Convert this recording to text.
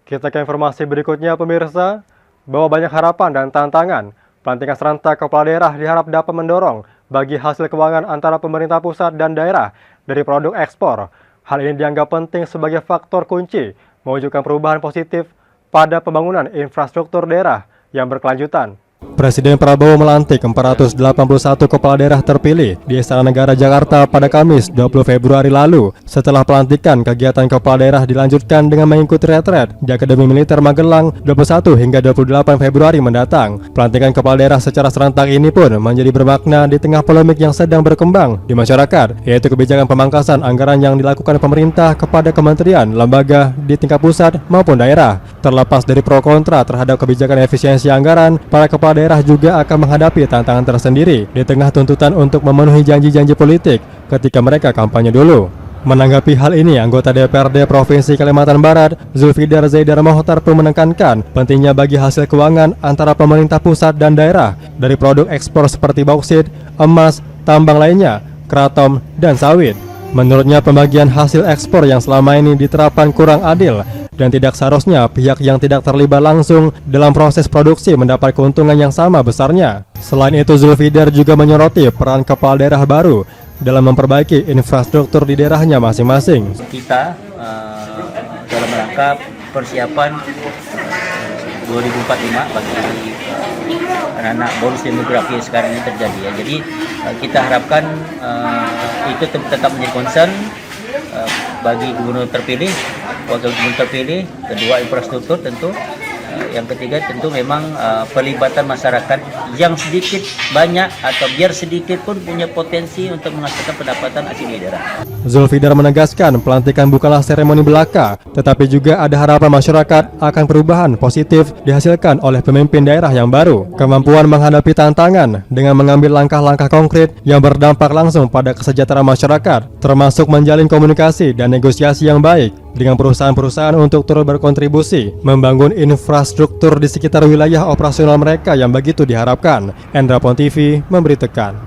Kita ke informasi berikutnya pemirsa, bahwa banyak harapan dan tantangan. Pelantikan serentak kepala daerah diharap dapat mendorong bagi hasil keuangan antara pemerintah pusat dan daerah dari produk ekspor. Hal ini dianggap penting sebagai faktor kunci mewujudkan perubahan positif pada pembangunan infrastruktur daerah yang berkelanjutan. Presiden Prabowo melantik 481 kepala daerah terpilih di Istana Negara Jakarta pada Kamis 20 Februari lalu. Setelah pelantikan, kegiatan kepala daerah dilanjutkan dengan mengikuti retret di Akademi Militer Magelang 21 hingga 28 Februari mendatang. Pelantikan kepala daerah secara serentak ini pun menjadi bermakna di tengah polemik yang sedang berkembang di masyarakat, yaitu kebijakan pemangkasan anggaran yang dilakukan pemerintah kepada kementerian, lembaga di tingkat pusat maupun daerah. Terlepas dari pro kontra terhadap kebijakan efisiensi anggaran, para kepala daerah juga akan menghadapi tantangan tersendiri di tengah tuntutan untuk memenuhi janji-janji politik ketika mereka kampanye dulu. Menanggapi hal ini, anggota DPRD Provinsi Kalimantan Barat, Zulfidar Zaidar Mohtar pun menekankan pentingnya bagi hasil keuangan antara pemerintah pusat dan daerah dari produk ekspor seperti bauksit, emas, tambang lainnya, kratom, dan sawit. Menurutnya, pembagian hasil ekspor yang selama ini diterapkan kurang adil dan tidak seharusnya pihak yang tidak terlibat langsung dalam proses produksi mendapat keuntungan yang sama besarnya. Selain itu, Zulfidar juga menyoroti peran kepala daerah baru dalam memperbaiki infrastruktur di daerahnya masing-masing. Kita dalam rangka persiapan 2045 bagi anak-anak bonus demografi yang sekarang ini terjadi ya. Jadi kita harapkan itu tetap menjadi concern bagi gubernur terpilih, wakil gubernur terpilih, kedua infrastruktur tentu, yang ketiga tentu memang pelibatan masyarakat yang sedikit banyak atau biar sedikit pun punya potensi untuk menghasilkan pendapatan asli daerah. Zulfidar menegaskan pelantikan bukanlah seremoni belaka, tetapi juga ada harapan masyarakat akan perubahan positif dihasilkan oleh pemimpin daerah yang baru. Kemampuan menghadapi tantangan dengan mengambil langkah-langkah konkret yang berdampak langsung pada kesejahteraan masyarakat, termasuk menjalin komunikasi dan negosiasi yang baik dengan perusahaan-perusahaan untuk turut berkontribusi membangun infrastruktur di sekitar wilayah operasional mereka yang begitu diharapkan. Endra Pon TV memberitakan.